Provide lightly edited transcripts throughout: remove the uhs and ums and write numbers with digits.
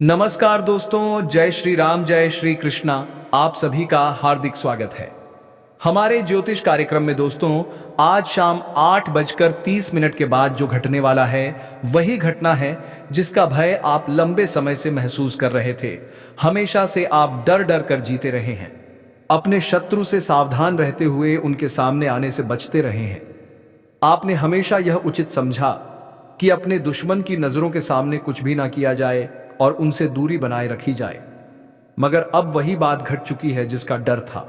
नमस्कार दोस्तों, जय श्री राम, जय श्री कृष्णा। आप सभी का हार्दिक स्वागत है हमारे ज्योतिष कार्यक्रम में। दोस्तों, आज शाम 8:30 के बाद जो घटने वाला है वही घटना है जिसका भय आप लंबे समय से महसूस कर रहे थे। हमेशा से आप डर डर कर जीते रहे हैं, अपने शत्रु से सावधान रहते हुए उनके सामने आने से बचते रहे हैं। आपने हमेशा यह उचित समझा कि अपने दुश्मन की नजरों के सामने कुछ भी ना किया जाए और उनसे दूरी बनाए रखी जाए, मगर अब वही बात घट चुकी है जिसका डर था।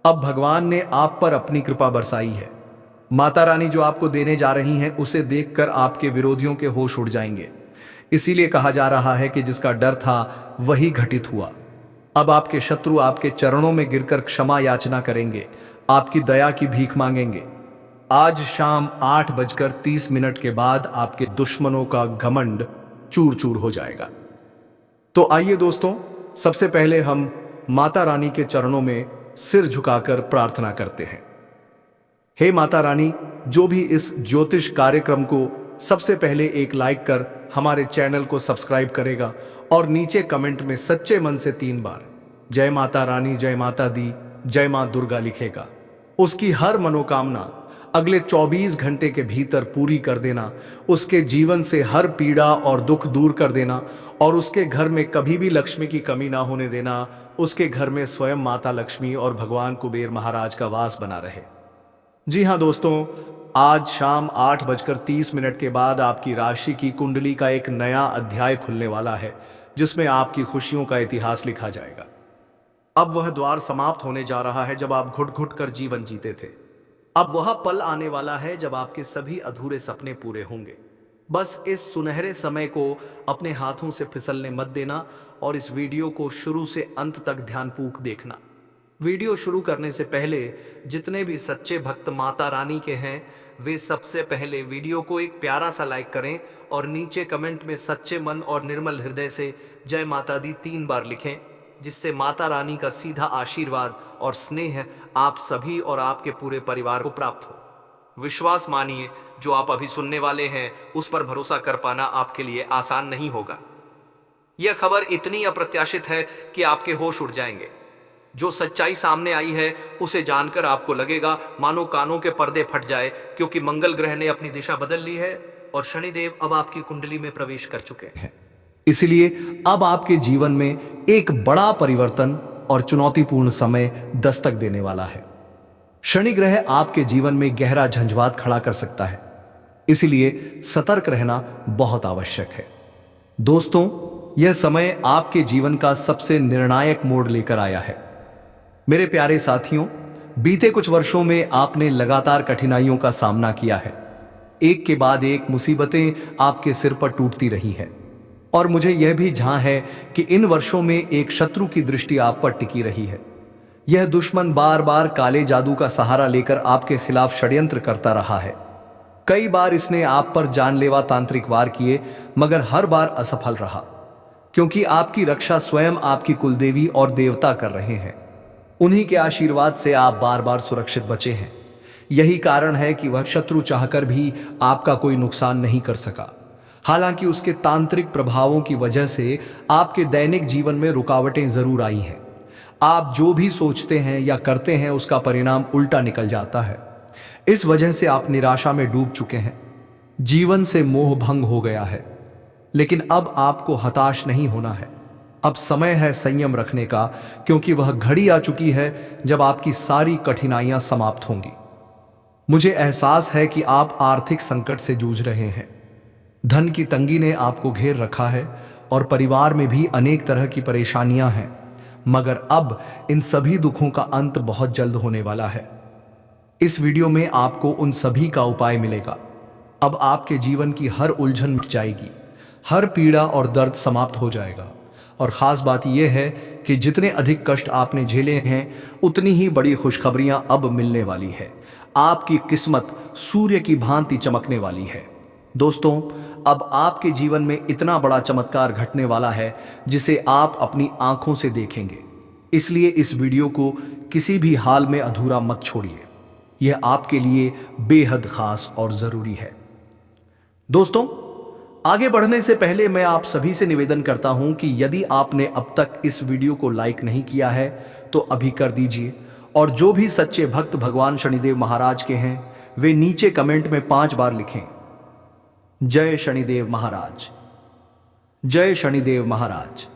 अब भगवान ने आप पर अपनी कृपा बरसाई है। माता रानी जो आपको देने जा रही हैं उसे देखकर आपके विरोधियों के होश उड़ जाएंगे। इसीलिए कहा जा रहा है कि जिसका डर था वही घटित हुआ। अब आपके शत्रु आपके चरणों में गिरकर क्षमा याचना करेंगे, आपकी दया की भीख मांगेंगे। आज शाम 8:30 के बाद आपके दुश्मनों का घमंड चूर चूर हो जाएगा। तो आइए दोस्तों, सबसे पहले हम माता रानी के चरणों में सिर झुकाकर प्रार्थना करते हैं। हे माता रानी, जो भी इस ज्योतिष कार्यक्रम को सबसे पहले एक लाइक कर हमारे चैनल को सब्सक्राइब करेगा और नीचे कमेंट में सच्चे मन से 3 बार जय माता रानी, जय माता दी, जय मां दुर्गा लिखेगा, उसकी हर मनोकामना अगले 24 घंटे के भीतर पूरी कर देना, उसके जीवन से हर पीड़ा और दुख दूर कर देना और उसके घर में कभी भी लक्ष्मी की कमी ना होने देना। उसके घर में स्वयं माता लक्ष्मी और भगवान कुबेर महाराज का वास बना रहे। जी हाँ दोस्तों, आज शाम 8:30 के बाद आपकी राशि की कुंडली का एक नया अध्याय खुलने वाला है, जिसमें आपकी खुशियों का इतिहास लिखा जाएगा। अब वह द्वार समाप्त होने जा रहा है जब आप घुट घुट कर जीवन जीते थे। अब वह पल आने वाला है जब आपके सभी अधूरे सपने पूरे होंगे। बस इस सुनहरे समय को अपने हाथों से फिसलने मत देना और इस वीडियो को शुरू से अंत तक ध्यानपूर्वक देखना। वीडियो शुरू करने से पहले जितने भी सच्चे भक्त माता रानी के हैं वे सबसे पहले वीडियो को एक प्यारा सा लाइक करें और नीचे कमेंट में सच्चे मन और निर्मल हृदय से जय माता दी 3 बार लिखें, जिससे माता रानी का सीधा आशीर्वाद और स्नेह आप सभी और आपके पूरे परिवार को प्राप्त हो। विश्वास मानिए, जो आप अभी सुनने वाले हैं उस पर भरोसा कर पाना आपके लिए आसान नहीं होगा। यह खबर इतनी अप्रत्याशित है कि आपके होश उड़ जाएंगे। जो सच्चाई सामने आई है उसे जानकर आपको लगेगा मानो कानों के पर्दे फट जाए, क्योंकि मंगल ग्रह ने अपनी दिशा बदल ली है और शनिदेव अब आपकी कुंडली में प्रवेश कर चुके हैं। इसलिए अब आपके जीवन में एक बड़ा परिवर्तन और चुनौतीपूर्ण समय दस्तक देने वाला है। शनि ग्रह आपके जीवन में गहरा झंझावात खड़ा कर सकता है, इसलिए सतर्क रहना बहुत आवश्यक है। दोस्तों, यह समय आपके जीवन का सबसे निर्णायक मोड़ लेकर आया है। मेरे प्यारे साथियों, बीते कुछ वर्षों में आपने लगातार कठिनाइयों का सामना किया है। एक के बाद एक मुसीबतें आपके सिर पर टूटती रही हैं और मुझे यह भी झां है कि इन वर्षों में एक शत्रु की दृष्टि आप पर टिकी रही है। यह दुश्मन बार बार काले जादू का सहारा लेकर आपके खिलाफ षड्यंत्र करता रहा है। कई बार इसने आप पर जानलेवा तांत्रिक वार किए, मगर हर बार असफल रहा, क्योंकि आपकी रक्षा स्वयं आपकी कुलदेवी और देवता कर रहे हैं। उन्हीं के आशीर्वाद से आप बार बार सुरक्षित बचे हैं। यही कारण है कि वह शत्रु चाहकर भी आपका कोई नुकसान नहीं कर सका। हालांकि उसके तांत्रिक प्रभावों की वजह से आपके दैनिक जीवन में रुकावटें जरूर आई हैं। आप जो भी सोचते हैं या करते हैं उसका परिणाम उल्टा निकल जाता है। इस वजह से आप निराशा में डूब चुके हैं, जीवन से मोह भंग हो गया है। लेकिन अब आपको हताश नहीं होना है। अब समय है संयम रखने का, क्योंकि वह घड़ी आ चुकी है जब आपकी सारी कठिनाइयां समाप्त होंगी। मुझे एहसास है कि आप आर्थिक संकट से जूझ रहे हैं। धन की तंगी ने आपको घेर रखा है और परिवार में भी अनेक तरह की परेशानियां हैं, मगर अब इन सभी दुखों का अंत बहुत जल्द होने वाला है। इस वीडियो में आपको उन सभी का उपाय मिलेगा। अब आपके जीवन की हर उलझन मिट जाएगी, हर पीड़ा और दर्द समाप्त हो जाएगा। और खास बात यह है कि जितने अधिक कष्ट आपने झेले हैं उतनी ही बड़ी खुशखबरियां अब मिलने वाली है। आपकी किस्मत सूर्य की भांति चमकने वाली है। दोस्तों, अब आपके जीवन में इतना बड़ा चमत्कार घटने वाला है जिसे आप अपनी आंखों से देखेंगे। इसलिए इस वीडियो को किसी भी हाल में अधूरा मत छोड़िए। यह आपके लिए बेहद खास और जरूरी है। दोस्तों, आगे बढ़ने से पहले मैं आप सभी से निवेदन करता हूं कि यदि आपने अब तक इस वीडियो को लाइक नहीं किया है तो अभी कर दीजिए, और जो भी सच्चे भक्त भगवान शनिदेव महाराज के हैं वे नीचे कमेंट में 5 बार लिखें, जय शनिदेव महाराज, जय शनिदेव महाराज।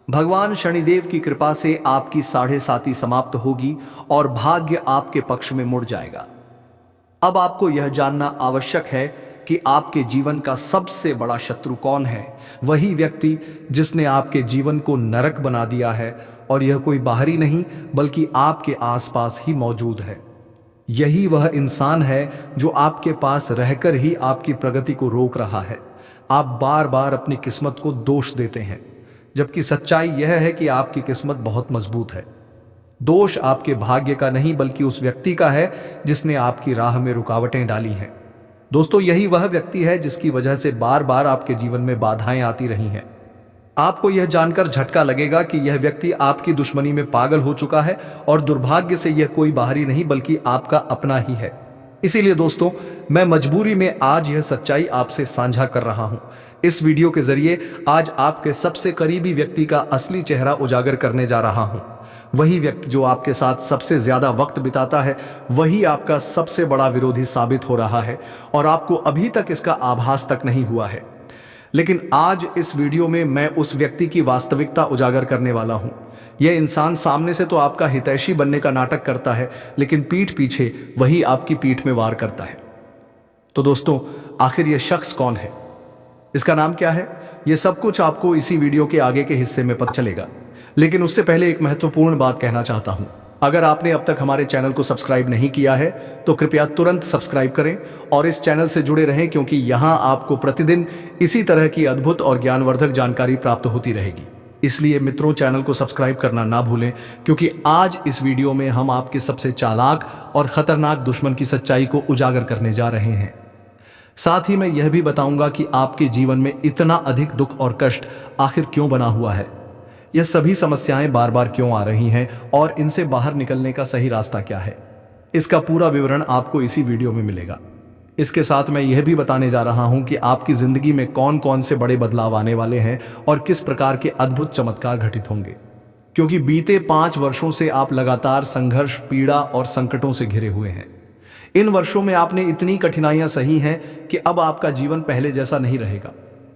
भगवान शनिदेव की कृपा से आपकी 7.5 समाप्त होगी और भाग्य आपके पक्ष में मुड़ जाएगा। अब आपको यह जानना आवश्यक है कि आपके जीवन का सबसे बड़ा शत्रु कौन है। वही व्यक्ति जिसने आपके जीवन को नरक बना दिया है, और यह कोई बाहरी नहीं बल्कि आपके आसपास ही मौजूद है। यही वह इंसान है जो आपके पास रहकर ही आपकी प्रगति को रोक रहा है। आप बार बार अपनी किस्मत को दोष देते हैं, जबकि सच्चाई यह है कि आपकी किस्मत बहुत मजबूत है। दोष आपके भाग्य का नहीं बल्कि उस व्यक्ति का है जिसने आपकी राह में रुकावटें डाली हैं। दोस्तों, यही वह व्यक्ति है जिसकी वजह से बार बार आपके जीवन में बाधाएं आती रही हैं। आपको यह जानकर झटका लगेगा कि यह व्यक्ति आपकी दुश्मनी में पागल हो चुका है, और दुर्भाग्य से यह कोई बाहरी नहीं बल्कि आपका अपना ही है। इसीलिए दोस्तों, मैं मजबूरी में आज यह सच्चाई आपसे साझा कर रहा हूं। इस वीडियो के जरिए आज आपके सबसे करीबी व्यक्ति का असली चेहरा उजागर करने जा रहा हूं। वही व्यक्ति जो आपके साथ सबसे ज्यादा वक्त बिताता है, वही आपका सबसे बड़ा विरोधी साबित हो रहा है, और आपको अभी तक इसका आभास तक नहीं हुआ है। लेकिन आज इस वीडियो में मैं उस व्यक्ति की वास्तविकता उजागर करने वाला हूं। यह इंसान सामने से तो आपका हितैषी बनने का नाटक करता है, लेकिन पीठ पीछे वही आपकी पीठ में वार करता है। तो दोस्तों, आखिर यह शख्स कौन है, इसका नाम क्या है, यह सब कुछ आपको इसी वीडियो के आगे के हिस्से में पता चलेगा। लेकिन उससे पहले एक महत्वपूर्ण बात कहना चाहता हूं। अगर आपने अब तक हमारे चैनल को सब्सक्राइब नहीं किया है तो कृपया तुरंत सब्सक्राइब करें और इस चैनल से जुड़े रहें, क्योंकि यहां आपको प्रतिदिन इसी तरह की अद्भुत और ज्ञानवर्धक जानकारी प्राप्त होती रहेगी। इसलिए मित्रों, चैनल को सब्सक्राइब करना ना भूलें, क्योंकि आज इस वीडियो में हम आपके सबसे चालाक और खतरनाक दुश्मन की सच्चाई को उजागर करने जा रहे हैं। साथ ही मैं यह भी बताऊंगा कि आपके जीवन में इतना अधिक दुख और कष्ट आखिर क्यों बना हुआ है, यह सभी समस्याएं बार बार क्यों आ रही हैं, और इनसे बाहर निकलने का सही रास्ता क्या है। इसका पूरा विवरण आपको इसी वीडियो में मिलेगा। इसके साथ मैं यह भी बताने जा रहा हूं कि आपकी जिंदगी में कौन कौन से बड़े बदलाव आने वाले हैं और किस प्रकार के अद्भुत चमत्कार घटित होंगे, क्योंकि बीते 5 वर्षों से आप लगातार संघर्ष, पीड़ा और संकटों से घिरे हुए हैं। इन वर्षों में आपने इतनी कठिनाइयां सही हैं कि अब आपका जीवन पहले जैसा नहीं रहेगा।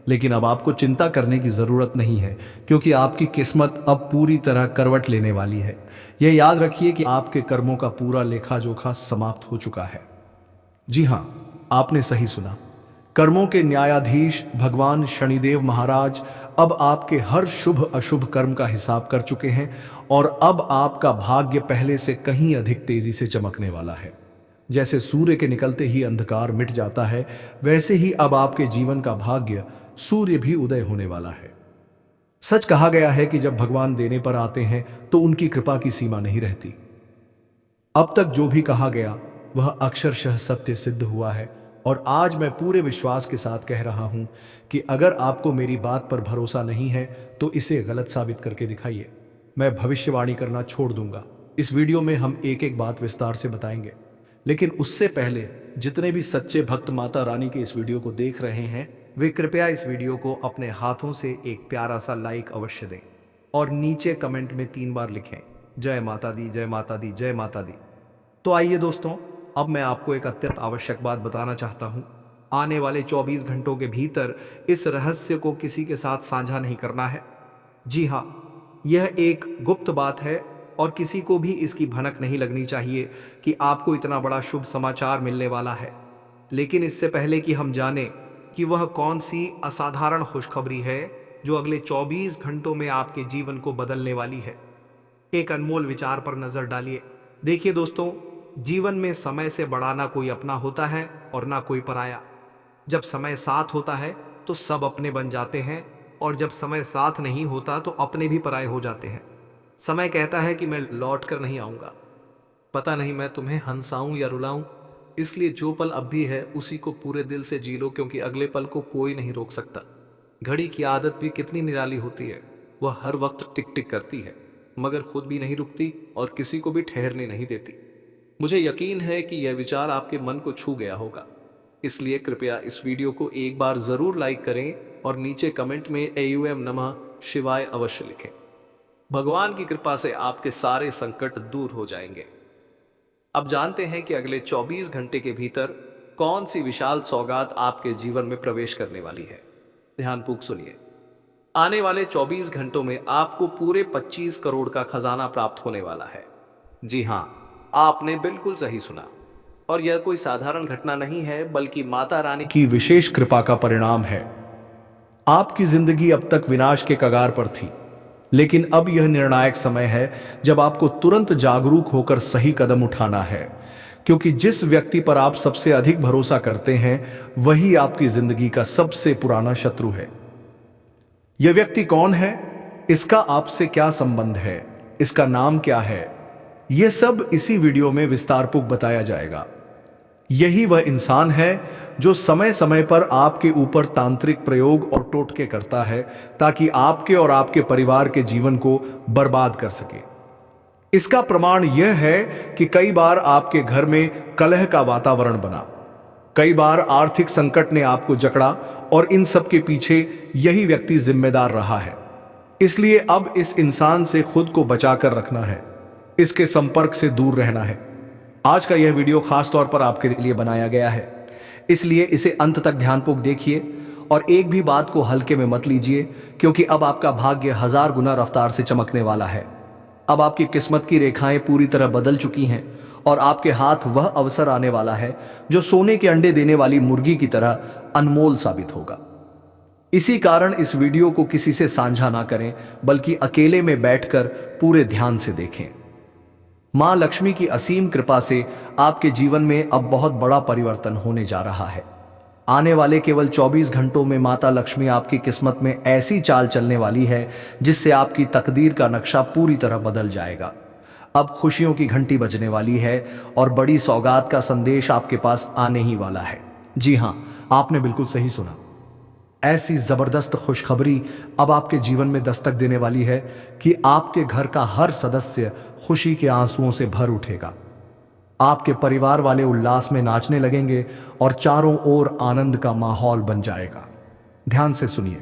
लेकिन अब आपको चिंता करने की जरूरत नहीं है, क्योंकि आपकी किस्मत अब पूरी तरह करवट लेने वाली है। यह याद रखिए कि आपके कर्मों का पूरा लेखा जोखा समाप्त हो चुका है। जी हां, आपने सही सुना। कर्मों के न्यायाधीश भगवान शनिदेव महाराज अब आपके हर शुभ अशुभ कर्म का हिसाब कर चुके हैं, और अब आपका भाग्य पहले से कहीं अधिक तेजी से चमकने वाला है। जैसे सूर्य के निकलते ही अंधकार मिट जाता है, वैसे ही अब आपके जीवन का भाग्य सूर्य भी उदय होने वाला है। सच कहा गया है कि जब भगवान देने पर आते हैं तो उनकी कृपा की सीमा नहीं रहती। अब तक जो भी कहा गया वह अक्षरशः सत्य सिद्ध हुआ है, और आज मैं पूरे विश्वास के साथ कह रहा हूं कि अगर आपको मेरी बात पर भरोसा नहीं है तो इसे गलत साबित करके दिखाइए। मैं भविष्यवाणी करना छोड़ दूंगा। इस वीडियो में हम एक एक बात विस्तार से बताएंगे, लेकिन उससे पहले जितने भी सच्चे भक्त माता रानी के इस वीडियो को देख रहे हैं, वे कृपया इस वीडियो को अपने हाथों से एक प्यारा सा लाइक अवश्य दें, और नीचे कमेंट में 3 बार लिखें, जय माता दी, जय माता दी, जय माता दी। तो आइए दोस्तों, अब मैं आपको एक अत्यंत आवश्यक बात बताना चाहता हूं। आने वाले 24 घंटों के भीतर इस रहस्य को किसी के साथ साझा नहीं करना है। जी हाँ, यह एक गुप्त बात है, और किसी को भी इसकी भनक नहीं लगनी चाहिए कि आपको इतना बड़ा शुभ समाचार मिलने वाला है। लेकिन इससे पहले कि हम जाने कि वह कौन सी असाधारण खुशखबरी है जो अगले 24 घंटों में आपके जीवन को बदलने वाली है, एक अनमोल विचार पर नजर डालिए। देखिए दोस्तों, जीवन में समय से बड़ा ना कोई अपना होता है और ना कोई पराया। जब समय साथ होता है तो सब अपने बन जाते हैं, और जब समय साथ नहीं होता तो अपने भी पराये हो जाते हैं। समय कहता है कि मैं लौट कर नहीं आऊंगा, पता नहीं मैं तुम्हें हंसाऊं या रुलाऊं, इसलिए जो पल अब भी है उसी को पूरे दिल से जी लो, क्योंकि अगले पल को कोई नहीं रोक सकता। घड़ी की आदत भी कितनी निराली होती है, वह हर वक्त टिक टिक करती है, मगर खुद भी नहीं रुकती और किसी को भी ठहरने नहीं देती। मुझे यकीन है कि यह विचार आपके मन को छू गया होगा। इसलिए कृपया इस वीडियो को एक बार जरूर लाइक करें और नीचे कमेंट में एयूएम नमः शिवाय अवश्य लिखें। भगवान की कृपा से आपके सारे संकट दूर हो जाएंगे। अब जानते हैं कि अगले 24 घंटे के भीतर कौन सी विशाल सौगात आपके जीवन में प्रवेश करने वाली है। ध्यानपूर्वक सुनिए। आने वाले 24 घंटों में आपको पूरे 25 करोड़ का खजाना प्राप्त होने वाला है। जी हां, आपने बिल्कुल सही सुना। और यह कोई साधारण घटना नहीं है, बल्कि माता रानी की विशेष कृपा का परिणाम है। आपकी जिंदगी अब तक विनाश के कगार पर थी, लेकिन अब यह निर्णायक समय है जब आपको तुरंत जागरूक होकर सही कदम उठाना है, क्योंकि जिस व्यक्ति पर आप सबसे अधिक भरोसा करते हैं वही आपकी जिंदगी का सबसे पुराना शत्रु है। यह व्यक्ति कौन है, इसका आपसे क्या संबंध है, इसका नाम क्या है, यह सब इसी वीडियो में विस्तारपूर्वक बताया जाएगा। यही वह इंसान है जो समय समय पर आपके ऊपर तांत्रिक प्रयोग और टोटके करता है ताकि आपके और आपके परिवार के जीवन को बर्बाद कर सके। इसका प्रमाण यह है कि कई बार आपके घर में कलह का वातावरण बना, कई बार आर्थिक संकट ने आपको जकड़ा और इन सब के पीछे यही व्यक्ति जिम्मेदार रहा है। इसलिए अब इस इंसान से खुद को बचाकर रखना है, इसके संपर्क से दूर रहना है। आज का यह वीडियो खास तौर पर आपके लिए बनाया गया है, इसलिए इसे अंत तक ध्यानपूर्वक देखिए और एक भी बात को हल्के में मत लीजिए, क्योंकि अब आपका भाग्य 1000 गुना रफ्तार से चमकने वाला है। अब आपकी किस्मत की रेखाएं पूरी तरह बदल चुकी हैं और आपके हाथ वह अवसर आने वाला है जो सोने के अंडे देने वाली मुर्गी की तरह अनमोल साबित होगा। इसी कारण इस वीडियो को किसी से साझा ना करें, बल्कि अकेले में बैठकर पूरे ध्यान से देखें। मां लक्ष्मी की असीम कृपा से आपके जीवन में अब बहुत बड़ा परिवर्तन होने जा रहा है। आने वाले केवल 24 घंटों में माता लक्ष्मी आपकी किस्मत में ऐसी चाल चलने वाली है जिससे आपकी तकदीर का नक्शा पूरी तरह बदल जाएगा। अब खुशियों की घंटी बजने वाली है और बड़ी सौगात का संदेश आपके पास आने ही वाला है। जी हां, आपने बिल्कुल सही सुना। ऐसी जबरदस्त खुशखबरी अब आपके जीवन में दस्तक देने वाली है कि आपके घर का हर सदस्य खुशी के आंसुओं से भर उठेगा। आपके परिवार वाले उल्लास में नाचने लगेंगे और चारों ओर आनंद का माहौल बन जाएगा। ध्यान से सुनिए,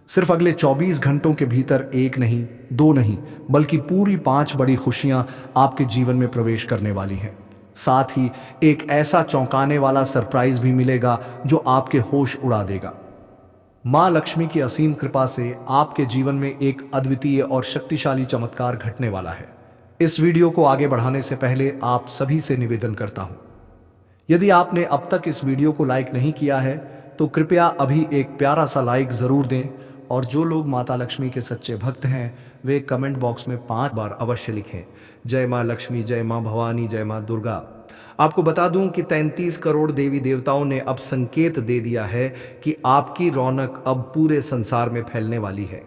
सिर्फ अगले 24 घंटों के भीतर एक नहीं, दो नहीं, बल्कि पूरी 5 बड़ी खुशियां आपके जीवन में प्रवेश करने वाली हैं। साथ ही एक ऐसा चौंकाने वाला सरप्राइज भी मिलेगा जो आपके होश उड़ा देगा। मां लक्ष्मी की असीम कृपा से आपके जीवन में एक अद्वितीय और शक्तिशाली चमत्कार घटने वाला है। इस वीडियो को आगे बढ़ाने से पहले आप सभी से निवेदन करता हूं, यदि आपने अब तक इस वीडियो को लाइक नहीं किया है तो कृपया अभी एक प्यारा सा लाइक जरूर दें, और जो लोग माता लक्ष्मी के सच्चे भक्त हैं वे कमेंट बॉक्स में 5 बार अवश्य लिखें, जय मां लक्ष्मी, जय मां भवानी, जय मां दुर्गा। आपको बता दूं कि 33 करोड़ देवी देवताओं ने अब संकेत दे दिया है कि आपकी रौनक अब पूरे संसार में फैलने वाली है।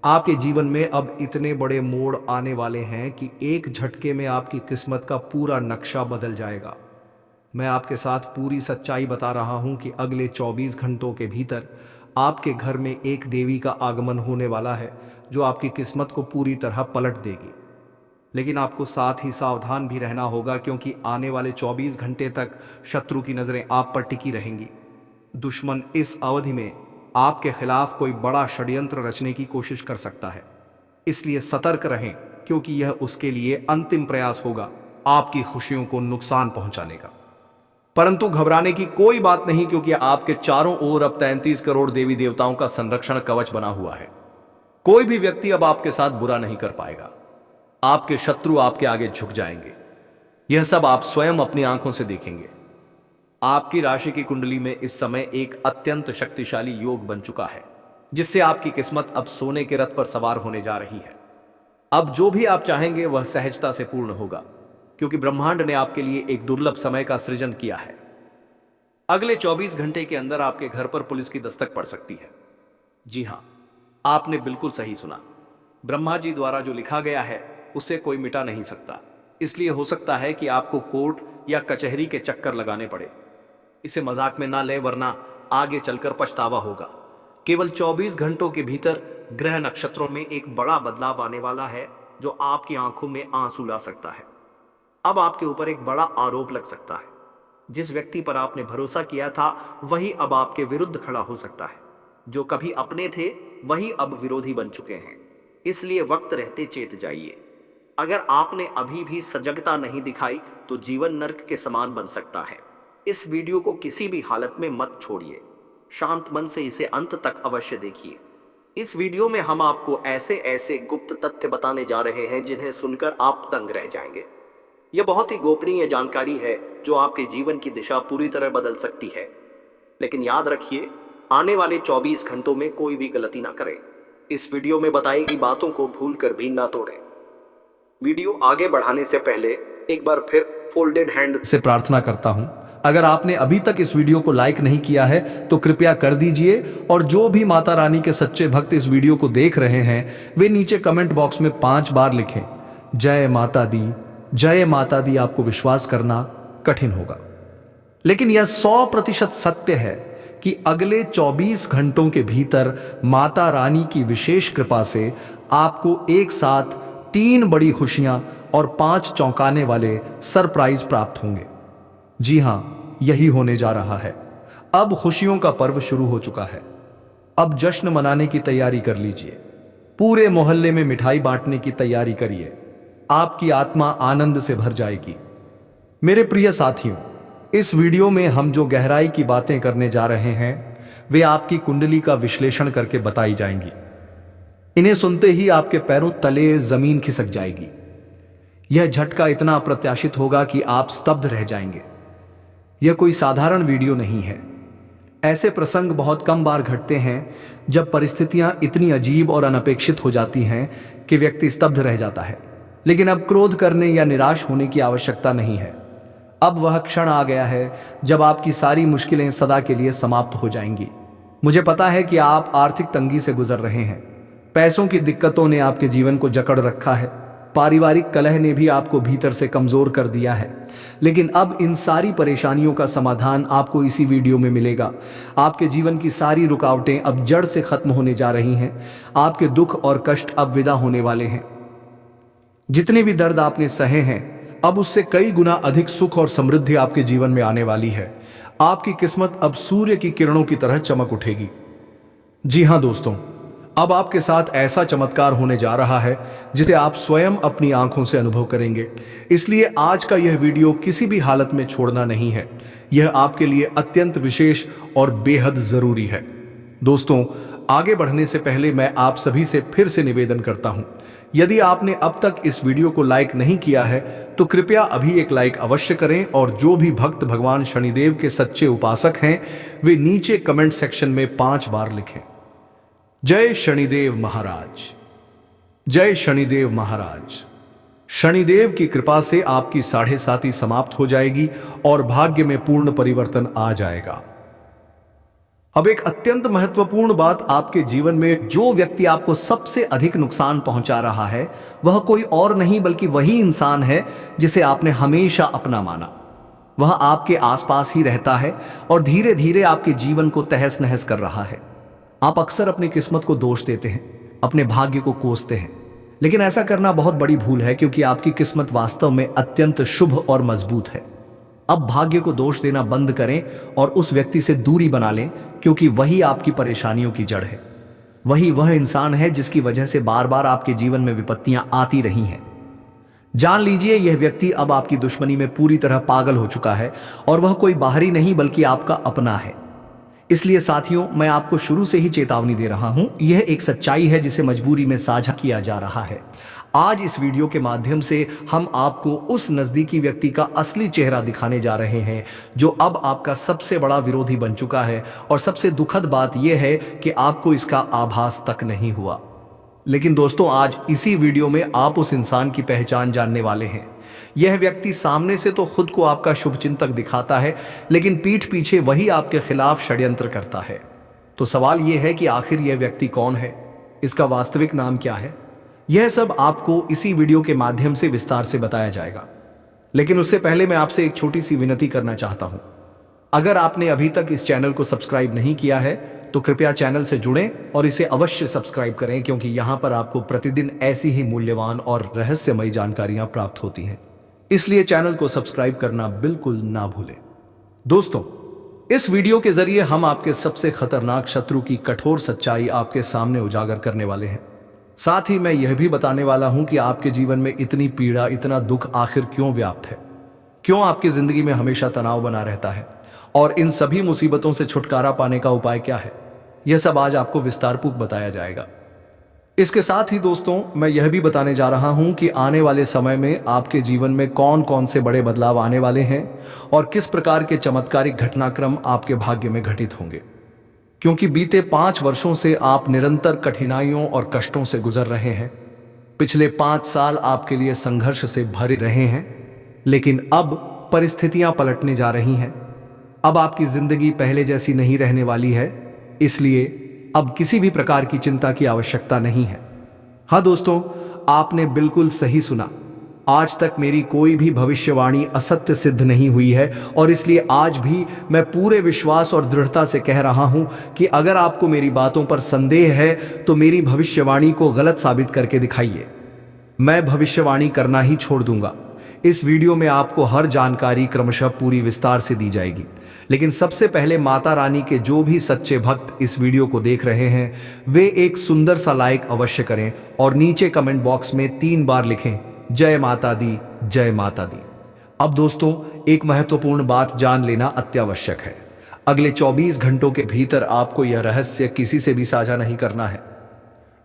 आपके जीवन में अब इतने बड़े मोड़ आने वाले हैं कि एक झटके में आपकी किस्मत का पूरा नक्शा बदल जाएगा। मैं आपके साथ पूरी सच्चाई बता रहा हूं कि अगले 24 घंटों के भीतर आपके घर में एक देवी का आगमन होने वाला है जो आपकी किस्मत को पूरी तरह पलट देगी। लेकिन आपको साथ ही सावधान भी रहना होगा, क्योंकि आने वाले 24 घंटे तक शत्रु की नजरें आप पर टिकी रहेंगी। दुश्मन इस अवधि में आपके खिलाफ कोई बड़ा षड्यंत्र रचने की कोशिश कर सकता है, इसलिए सतर्क रहें, क्योंकि यह उसके लिए अंतिम प्रयास होगा आपकी खुशियों को नुकसान पहुंचाने का। परंतु घबराने की कोई बात नहीं, क्योंकि आपके चारों ओर अब 33 करोड़ देवी देवताओं का संरक्षण कवच बना हुआ है। कोई भी व्यक्ति अब आपके साथ बुरा नहीं कर पाएगा। आपके शत्रु आपके आगे झुक जाएंगे। यह सब आप स्वयं अपनी आंखों से देखेंगे। आपकी राशि की कुंडली में इस समय एक अत्यंत शक्तिशाली योग बन चुका है, जिससे आपकी किस्मत अब सोने के रथ पर सवार होने जा रही है। अब जो भी आप चाहेंगे वह सहजता से पूर्ण होगा, क्योंकि ब्रह्मांड ने आपके लिए एक दुर्लभ समय का सृजन किया है। अगले 24 घंटे के अंदर आपके घर पर पुलिस की दस्तक पड़ सकती है। जी हां, आपने बिल्कुल सही सुना। ब्रह्मा जी द्वारा जो लिखा गया है उसे कोई मिटा नहीं सकता, इसलिए हो सकता है कि आपको कोर्ट या कचहरी के चक्कर लगाने पड़े। इसे मजाक में ना लें, वरना आगे चलकर पछतावा होगा। केवल 24 घंटों के भीतर ग्रह नक्षत्रों में एक बड़ा बदलाव आने वाला है जो आपकी आंखों में आंसू ला सकता है। अब आपके ऊपर एक बड़ा आरोप लग सकता है। जिस व्यक्ति पर आपने भरोसा किया था वही अब आपके विरुद्ध खड़ा हो सकता है। जो कभी अपने थे वही अब विरोधी बन चुके हैं। इसलिए वक्त रहते चेत जाइए। अगर आपने अभी भी सजगता नहीं दिखाई तो जीवन नर्क के समान बन सकता है। इस वीडियो को किसी भी हालत में मत छोड़िए। शांत मन से इसे अंत तक अवश्य देखिए। इस वीडियो में हम आपको ऐसे ऐसे गुप्त तथ्य बताने जा रहे हैं जिन्हें सुनकर आप दंग रह जाएंगे। यह बहुत ही गोपनीय जानकारी है जो आपके जीवन की दिशा पूरी तरह बदल सकती है। लेकिन याद रखिए, आने वाले 24 घंटों में कोई भी गलती ना करें। इस वीडियो में बताई गई बातों को भूल कर भी ना तोड़ें। वीडियो आगे बढ़ाने से पहले एक बार फिर फोल्डेड हैंड से प्रार्थना करता हूं, अगर आपने अभी तक इस वीडियो को लाइक नहीं किया है तो कृपया कर दीजिए, और जो भी माता रानी के सच्चे भक्त इस वीडियो को देख रहे हैं वे नीचे कमेंट बॉक्स में 5 बार लिखें, जय माता दी, जय माता दी। आपको विश्वास करना कठिन होगा, लेकिन यह 100% सत्य है कि अगले 24 घंटों के भीतर माता रानी की विशेष कृपा से आपको एक साथ 3 बड़ी खुशियां और 5 चौंकाने वाले सरप्राइज प्राप्त होंगे। जी हां, यही होने जा रहा है। अब खुशियों का पर्व शुरू हो चुका है। अब जश्न मनाने की तैयारी कर लीजिए। पूरे मोहल्ले में मिठाई बांटने की तैयारी करिए। आपकी आत्मा आनंद से भर जाएगी। मेरे प्रिय साथियों, इस वीडियो में हम जो गहराई की बातें करने जा रहे हैं वे आपकी कुंडली का विश्लेषण करके बताई जाएंगी। इन्हें सुनते ही आपके पैरों तले जमीन खिसक जाएगी। यह झटका इतना अप्रत्याशित होगा कि आप स्तब्ध रह जाएंगे। यह कोई साधारण वीडियो नहीं है। ऐसे प्रसंग बहुत कम बार घटते हैं जब परिस्थितियां इतनी अजीब और अनपेक्षित हो जाती हैं कि व्यक्ति स्तब्ध रह जाता है। लेकिन अब क्रोध करने या निराश होने की आवश्यकता नहीं है। अब वह क्षण आ गया है जब आपकी सारी मुश्किलें सदा के लिए समाप्त हो जाएंगी। मुझे पता है कि आप आर्थिक तंगी से गुजर रहे हैं। पैसों की दिक्कतों ने आपके जीवन को जकड़ रखा है। पारिवारिक कलह ने भी आपको भीतर से कमजोर कर दिया है। लेकिन अब इन सारी परेशानियों का समाधान आपको इसी वीडियो में मिलेगा। आपके जीवन की सारी रुकावटें अब जड़ से खत्म होने जा रही हैं। आपके दुख और कष्ट अब विदा होने वाले हैं। जितने भी दर्द आपने सहे हैं, अब उससे कई गुना अधिक सुख और समृद्धि आपके जीवन में आने वाली है। आपकी किस्मत अब सूर्य की किरणों की तरह चमक उठेगी। जी हां दोस्तों, अब आपके साथ ऐसा चमत्कार होने जा रहा है जिसे आप स्वयं अपनी आंखों से अनुभव करेंगे। इसलिए आज का यह वीडियो किसी भी हालत में छोड़ना नहीं है। यह आपके लिए अत्यंत विशेष और बेहद जरूरी है। दोस्तों, आगे बढ़ने से पहले मैं आप सभी से फिर से निवेदन करता हूं, यदि आपने अब तक इस वीडियो को लाइक नहीं किया है तो कृपया अभी एक लाइक अवश्य करें, और जो भी भक्त भगवान शनिदेव के सच्चे उपासक हैं वे नीचे कमेंट सेक्शन में 5 बार लिखें, जय शनिदेव महाराज, जय शनिदेव महाराज। शनिदेव की कृपा से आपकी 7.5 समाप्त हो जाएगी और भाग्य में पूर्ण परिवर्तन आ जाएगा। अब एक अत्यंत महत्वपूर्ण बात, आपके जीवन में जो व्यक्ति आपको सबसे अधिक नुकसान पहुंचा रहा है वह कोई और नहीं बल्कि वही इंसान है जिसे आपने हमेशा अपना माना। वह आपके आसपास ही रहता है और धीरे धीरे आपके जीवन को तहस नहस कर रहा है। आप अक्सर अपनी किस्मत को दोष देते हैं, अपने भाग्य को कोसते हैं, लेकिन ऐसा करना बहुत बड़ी भूल है क्योंकि आपकी किस्मत वास्तव में अत्यंत शुभ और मजबूत है। अब भाग्य को दोष देना बंद करें और उस व्यक्ति से दूरी बना लें, क्योंकि वही आपकी परेशानियों की जड़ है। वही वह इंसान है जिसकी वजह से बार बार आपके जीवन में विपत्तियां आती रही हैं। जान लीजिए, यह व्यक्ति अब आपकी दुश्मनी में पूरी तरह पागल हो चुका है और वह कोई बाहरी नहीं बल्कि आपका अपना है। इसलिए साथियों, मैं आपको शुरू से ही चेतावनी दे रहा हूं। यह एक सच्चाई है जिसे मजबूरी में साझा किया जा रहा है। आज इस वीडियो के माध्यम से हम आपको उस नजदीकी व्यक्ति का असली चेहरा दिखाने जा रहे हैं जो अब आपका सबसे बड़ा विरोधी बन चुका है। और सबसे दुखद बात यह है कि आपको इसका आभास तक नहीं हुआ। लेकिन दोस्तों, आज इसी वीडियो में आप उस इंसान की पहचान जानने वाले हैं। यह व्यक्ति सामने से तो खुद को आपका शुभचिंतक दिखाता है, लेकिन पीठ पीछे वही आपके खिलाफ षड्यंत्र करता है। तो सवाल यह है कि आखिर यह व्यक्ति कौन है, इसका वास्तविक नाम क्या है? यह सब आपको इसी वीडियो के माध्यम से विस्तार से बताया जाएगा। लेकिन उससे पहले मैं आपसे एक छोटी सी विनती करना चाहता हूं। अगर आपने अभी तक इस चैनल को सब्सक्राइब नहीं किया है तो कृपया चैनल से जुड़ें और इसे अवश्य सब्सक्राइब करें, क्योंकि यहां पर आपको प्रतिदिन ऐसी ही मूल्यवान और रहस्यमयी जानकारियां प्राप्त होती हैं। इसलिए चैनल को सब्सक्राइब करना बिल्कुल ना भूलें। दोस्तों, इस वीडियो के जरिए हम आपके सबसे खतरनाक शत्रु की कठोर सच्चाई आपके सामने उजागर करने वाले हैं। साथ ही मैं यह भी बताने वाला हूं कि आपके जीवन में इतनी पीड़ा, इतना दुख आखिर क्यों व्याप्त है, क्यों आपकी जिंदगी में हमेशा तनाव बना रहता है और इन सभी मुसीबतों से छुटकारा पाने का उपाय क्या है, यह सब आज आपको विस्तारपूर्वक बताया जाएगा। इसके साथ ही दोस्तों, मैं यह भी बताने जा रहा हूं कि आने वाले समय में आपके जीवन में कौन कौन से बड़े बदलाव आने वाले हैं और किस प्रकार के चमत्कारिक घटनाक्रम आपके भाग्य में घटित होंगे, क्योंकि बीते 5 वर्षों से आप निरंतर कठिनाइयों और कष्टों से गुजर रहे हैं। पिछले 5 साल आपके लिए संघर्ष से भरे रहे हैं, लेकिन अब परिस्थितियां पलटने जा रही हैं। अब आपकी जिंदगी पहले जैसी नहीं रहने वाली है, इसलिए अब किसी भी प्रकार की चिंता की आवश्यकता नहीं है। हाँ दोस्तों, आपने बिल्कुल सही सुना। आज तक मेरी कोई भी भविष्यवाणी असत्य सिद्ध नहीं हुई है और इसलिए आज भी मैं पूरे विश्वास और दृढ़ता से कह रहा हूं कि अगर आपको मेरी बातों पर संदेह है तो मेरी भविष्यवाणी को गलत साबित करके दिखाइए। मैं भविष्यवाणी करना ही छोड़ दूंगा। इस वीडियो में आपको हर जानकारी क्रमशः पूरी विस्तार से दी जाएगी, लेकिन सबसे पहले माता रानी के जो भी सच्चे भक्त इस वीडियो को देख रहे हैं वे एक सुंदर सा लाइक अवश्य करें और नीचे कमेंट बॉक्स में 3 बार लिखें, जय माता दी, जय माता दी। अब दोस्तों, एक महत्वपूर्ण बात जान लेना अत्यावश्यक है। अगले 24 घंटों के भीतर आपको यह रहस्य किसी से भी साझा नहीं करना है।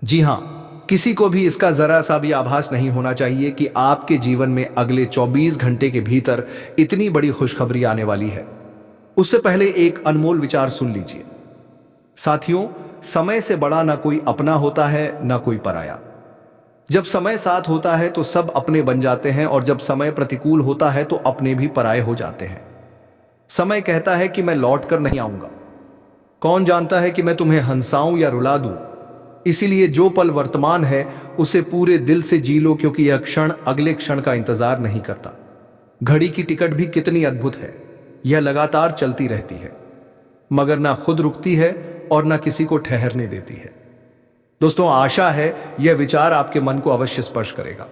जी हाँ, किसी को भी इसका जरा सा भी आभास नहीं होना चाहिए कि आपके जीवन में अगले 24 घंटे के भीतर इतनी बड़ी खुशखबरी आने वाली है। उससे पहले एक अनमोल विचार सुन लीजिए। साथियों, समय से बड़ा ना कोई अपना होता है ना कोई पराया। जब समय साथ होता है तो सब अपने बन जाते हैं और जब समय प्रतिकूल होता है तो अपने भी पराये हो जाते हैं। समय कहता है कि मैं लौट कर नहीं आऊंगा। कौन जानता है कि मैं तुम्हें हंसाऊं या रुला दूं। इसीलिए जो पल वर्तमान है उसे पूरे दिल से जी लो, क्योंकि यह क्षण अगले क्षण का इंतजार नहीं करता। घड़ी की टिकट भी कितनी अद्भुत है, यह लगातार चलती रहती है मगर ना खुद रुकती है और ना किसी को ठहरने देती है। दोस्तों, आशा है यह विचार आपके मन को अवश्य स्पर्श करेगा,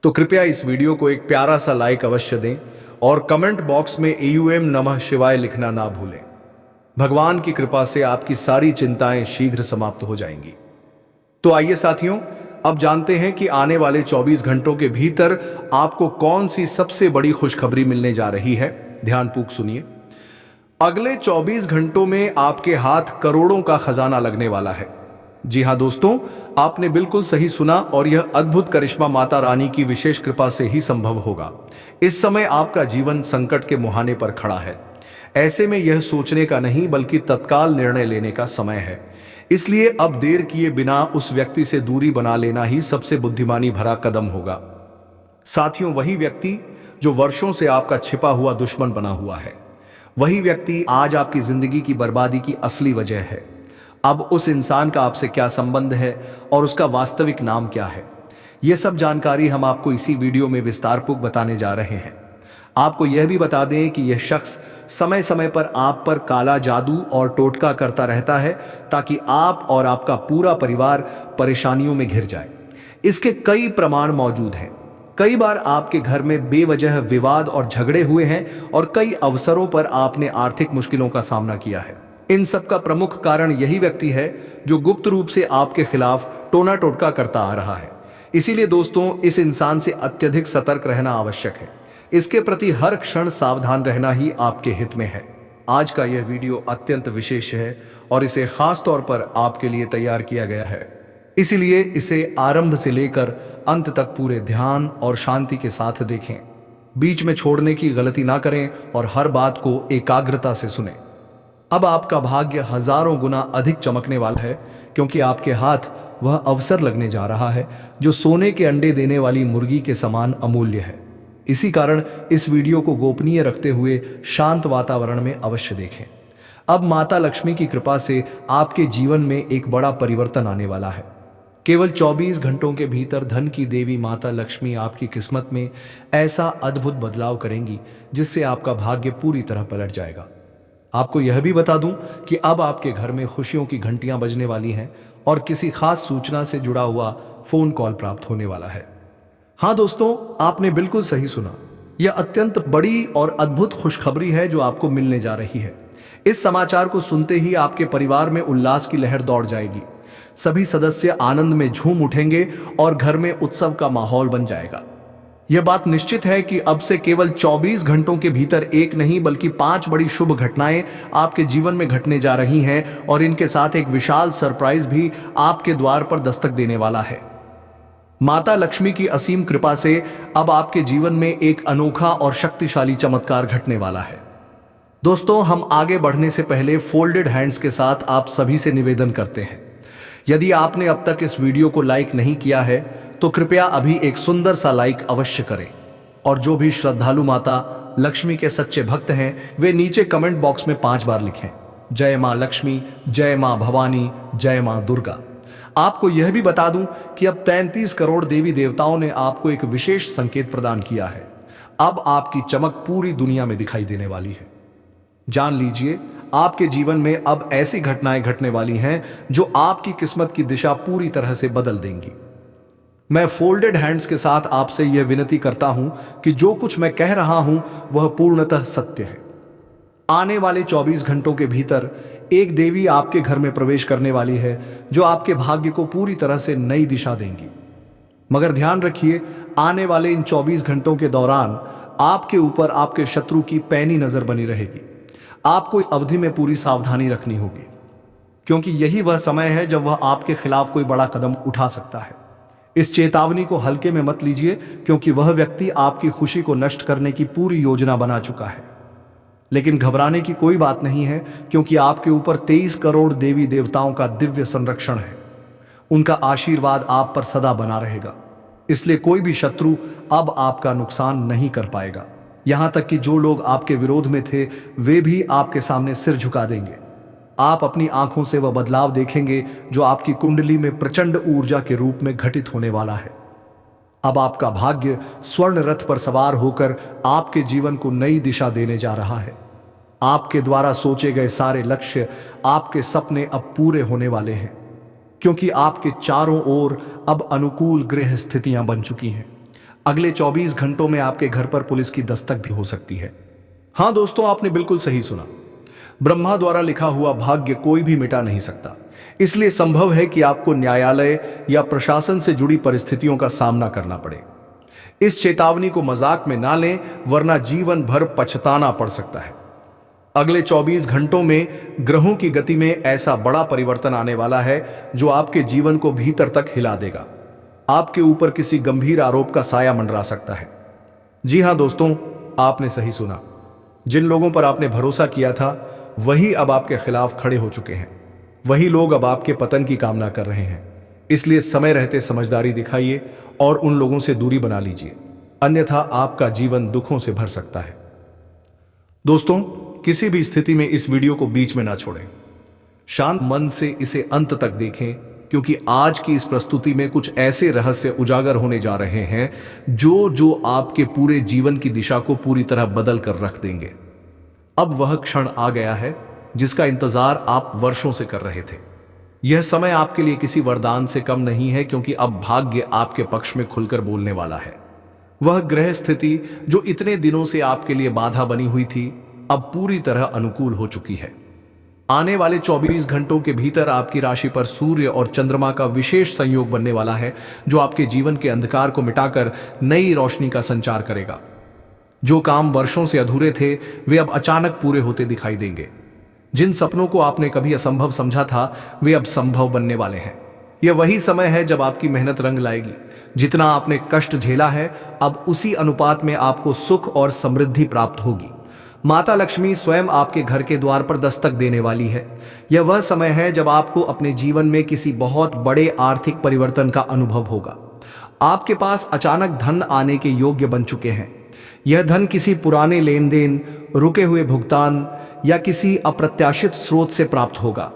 तो कृपया इस वीडियो को एक प्यारा सा लाइक अवश्य दें और कमेंट बॉक्स में AUM नमः शिवाय लिखना ना भूलें। भगवान की कृपा से आपकी सारी चिंताएं शीघ्र समाप्त हो जाएंगी। तो आइए साथियों, अब जानते हैं कि आने वाले 24 घंटों के भीतर आपको कौन सी सबसे बड़ी खुशखबरी मिलने जा रही है। ध्यानपूर्वक सुनिए। अगले 24 घंटों में आपके हाथ करोड़ों का खजाना लगने वाला है। जी हां दोस्तों, आपने बिल्कुल सही सुना और यह अद्भुत करिश्मा माता रानी की विशेष कृपा से ही संभव होगा। इस समय आपका जीवन संकट के मुहाने पर खड़ा है। ऐसे में यह सोचने का नहीं बल्कि तत्काल निर्णय लेने का समय है। इसलिए अब देर किए बिना उस व्यक्ति से दूरी बना लेना ही सबसे बुद्धिमानी भरा कदम होगा। साथियों, वही व्यक्ति जो वर्षों से आपका छिपा हुआ दुश्मन बना हुआ है, वही व्यक्ति आज आपकी जिंदगी की बर्बादी की असली वजह है। अब उस इंसान का आपसे क्या संबंध है और उसका वास्तविक नाम क्या है, यह सब जानकारी हम आपको इसी वीडियो में विस्तारपूर्वक बताने जा रहे हैं। आपको यह भी बता दें कि यह शख्स समय समय पर आप पर काला जादू और टोटका करता रहता है ताकि आप और आपका पूरा परिवार परेशानियों में घिर जाए। इसके कई प्रमाण मौजूद हैं। कई बार आपके घर में बेवजह विवाद और झगड़े हुए हैं और कई अवसरों पर आपने आर्थिक मुश्किलों का सामना किया है। इन सब का प्रमुख कारण यही व्यक्ति है जो गुप्त रूप से आपके खिलाफ टोना टोटका करता आ रहा है। इसीलिए दोस्तों, इस इंसान से अत्यधिक सतर्क रहना आवश्यक है। इसके प्रति हर क्षण सावधान रहना ही आपके हित में है। आज का यह वीडियो अत्यंत विशेष है और इसे खास तौर पर आपके लिए तैयार किया गया है। इसीलिए इसे आरंभ से लेकर अंत तक पूरे ध्यान और शांति के साथ देखें। बीच में छोड़ने की गलती ना करें और हर बात को एकाग्रता से सुनें। अब आपका भाग्य हजारों गुना अधिक चमकने वाला है, क्योंकि आपके हाथ वह अवसर लगने जा रहा है जो सोने के अंडे देने वाली मुर्गी के समान अमूल्य है। इसी कारण इस वीडियो को गोपनीय रखते हुए शांत वातावरण में अवश्य देखें। अब माता लक्ष्मी की कृपा से आपके जीवन में एक बड़ा परिवर्तन आने वाला है। केवल 24 घंटों के भीतर धन की देवी माता लक्ष्मी आपकी किस्मत में ऐसा अद्भुत बदलाव करेंगी जिससे आपका भाग्य पूरी तरह पलट जाएगा। आपको यह भी बता दूं कि अब आपके घर में खुशियों की घंटियां बजने वाली हैं और किसी खास सूचना से जुड़ा हुआ फोन कॉल प्राप्त होने वाला है। हाँ दोस्तों, आपने बिल्कुल सही सुना। यह अत्यंत बड़ी और अद्भुत खुशखबरी है जो आपको मिलने जा रही है। इस समाचार को सुनते ही आपके परिवार में उल्लास की लहर दौड़ जाएगी। सभी सदस्य आनंद में झूम उठेंगे और घर में उत्सव का माहौल बन जाएगा। यह बात निश्चित है कि अब से केवल 24 घंटों के भीतर एक नहीं बल्कि 5 बड़ी शुभ घटनाएं आपके जीवन में घटने जा रही हैं और इनके साथ एक विशाल सरप्राइज भी आपके द्वार पर दस्तक देने वाला है। माता लक्ष्मी की असीम कृपा से अब आपके जीवन में एक अनोखा और शक्तिशाली चमत्कार घटने वाला है। दोस्तों, हम आगे बढ़ने से पहले फोल्डेड हैंड्स के साथ आप सभी से निवेदन करते हैं, यदि आपने अब तक इस वीडियो को लाइक नहीं किया है तो कृपया अभी एक सुंदर सा लाइक अवश्य करें। और जो भी श्रद्धालु माता लक्ष्मी के सच्चे भक्त हैं वे नीचे कमेंट बॉक्स में 5 बार लिखें, जय मां लक्ष्मी, जय मां भवानी, जय मां दुर्गा। आपको यह भी बता दूं कि अब 33 करोड़ देवी देवताओं ने आपको एक विशेष संकेत प्रदान किया है। अब आपकी चमक पूरी दुनिया में दिखाई देने वाली है। जान लीजिए, आपके जीवन में अब ऐसी घटनाएं घटने वाली हैं जो आपकी किस्मत की दिशा पूरी तरह से बदल देंगी। मैं फोल्डेड हैंड्स के साथ आपसे यह विनती करता हूं कि जो कुछ मैं कह रहा हूं वह पूर्णतः सत्य है। आने वाले 24 घंटों के भीतर एक देवी आपके घर में प्रवेश करने वाली है जो आपके भाग्य को पूरी तरह से नई दिशा देंगी। मगर ध्यान रखिए, आने वाले इन 24 घंटों के दौरान आपके ऊपर आपके शत्रु की पैनी नजर बनी रहेगी। आपको इस अवधि में पूरी सावधानी रखनी होगी, क्योंकि यही वह समय है जब वह आपके खिलाफ कोई बड़ा कदम उठा सकता है। इस चेतावनी को हल्के में मत लीजिए, क्योंकि वह व्यक्ति आपकी खुशी को नष्ट करने की पूरी योजना बना चुका है। लेकिन घबराने की कोई बात नहीं है, क्योंकि आपके ऊपर 23 करोड़ देवी देवताओं का दिव्य संरक्षण है। उनका आशीर्वाद आप पर सदा बना रहेगा, इसलिए कोई भी शत्रु अब आपका नुकसान नहीं कर पाएगा। यहां तक कि जो लोग आपके विरोध में थे वे भी आपके सामने सिर झुका देंगे। आप अपनी आंखों से वह बदलाव देखेंगे जो आपकी कुंडली में प्रचंड ऊर्जा के रूप में घटित होने वाला है। अब आपका भाग्य स्वर्ण रथ पर सवार होकर आपके जीवन को नई दिशा देने जा रहा है। आपके द्वारा सोचे गए सारे लक्ष्य, आपके सपने अब पूरे होने वाले हैं, क्योंकि आपके चारों ओर अब अनुकूल ग्रह स्थितियां बन चुकी हैं। अगले 24 घंटों में आपके घर पर पुलिस की दस्तक भी हो सकती है। हां दोस्तों, आपने बिल्कुल सही सुना। ब्रह्मा द्वारा लिखा हुआ भाग्य कोई भी मिटा नहीं सकता। इसलिए संभव है कि आपको न्यायालय या प्रशासन से जुड़ी परिस्थितियों का सामना करना पड़े। इस चेतावनी को मजाक में ना लें, वरना जीवन भर पछताना पड़ सकता है। अगले 24 घंटों में ग्रहों की गति में ऐसा बड़ा परिवर्तन आने वाला है जो आपके जीवन को भीतर तक हिला देगा। आपके ऊपर किसी गंभीर आरोप का साया मंडरा सकता है। जी हां दोस्तों, आपने सही सुना। जिन लोगों पर आपने भरोसा किया था वही अब आपके खिलाफ खड़े हो चुके हैं। वही लोग अब आपके पतन की कामना कर रहे हैं। इसलिए समय रहते समझदारी दिखाइए और उन लोगों से दूरी बना लीजिए, अन्यथा आपका जीवन दुखों से भर सकता है। दोस्तों, किसी भी स्थिति में इस वीडियो को बीच में ना छोड़ें। शांत मन से इसे अंत तक देखें, क्योंकि आज की इस प्रस्तुति में कुछ ऐसे रहस्य उजागर होने जा रहे हैं जो आपके पूरे जीवन की दिशा को पूरी तरह बदल कर रख देंगे। अब वह क्षण आ गया है जिसका इंतजार आप वर्षों से कर रहे थे। यह समय आपके लिए किसी वरदान से कम नहीं है, क्योंकि अब भाग्य आपके पक्ष में खुलकर बोलने वाला है। वह ग्रह स्थिति जो इतने दिनों से आपके लिए बाधा बनी हुई थी, अब पूरी तरह अनुकूल हो चुकी है। आने वाले 24 घंटों के भीतर आपकी राशि पर सूर्य और चंद्रमा का विशेष संयोग बनने वाला है, जो आपके जीवन के अंधकार को मिटाकर नई रोशनी का संचार करेगा। जो काम वर्षों से अधूरे थे वे अब अचानक पूरे होते दिखाई देंगे। जिन सपनों को आपने कभी असंभव समझा था वे अब संभव बनने वाले हैं। यह वही समय है जब आपकी मेहनत रंग लाएगी। जितना आपने कष्ट झेला है, अब उसी अनुपात में आपको सुख और समृद्धि प्राप्त होगी। माता लक्ष्मी स्वयं आपके घर के द्वार पर दस्तक देने वाली है। यह वह समय है जब आपको अपने जीवन में किसी बहुत बड़े आर्थिक परिवर्तन का अनुभव होगा। आपके पास अचानक धन आने के योग्य बन चुके हैं। यह धन किसी पुराने लेन देन, रुके हुए भुगतान या किसी अप्रत्याशित स्रोत से प्राप्त होगा।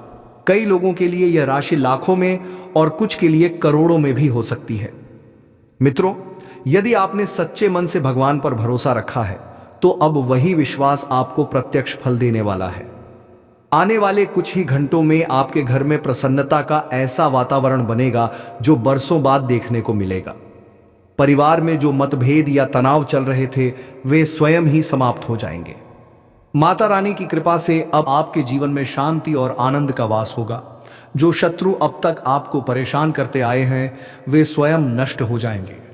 कई लोगों के लिए यह राशि लाखों में और कुछ के लिए करोड़ों में भी हो सकती है। मित्रों, यदि आपने सच्चे मन से भगवान पर भरोसा रखा है तो अब वही विश्वास आपको प्रत्यक्ष फल देने वाला है। आने वाले कुछ ही घंटों में आपके घर में प्रसन्नता का ऐसा वातावरण बनेगा जो बरसों बाद देखने को मिलेगा। परिवार में जो मतभेद या तनाव चल रहे थे वे स्वयं ही समाप्त हो जाएंगे। माता रानी की कृपा से अब आपके जीवन में शांति और आनंद का वास होगा। जो शत्रु अब तक आपको परेशान करते आए हैं वे स्वयं नष्ट हो जाएंगे।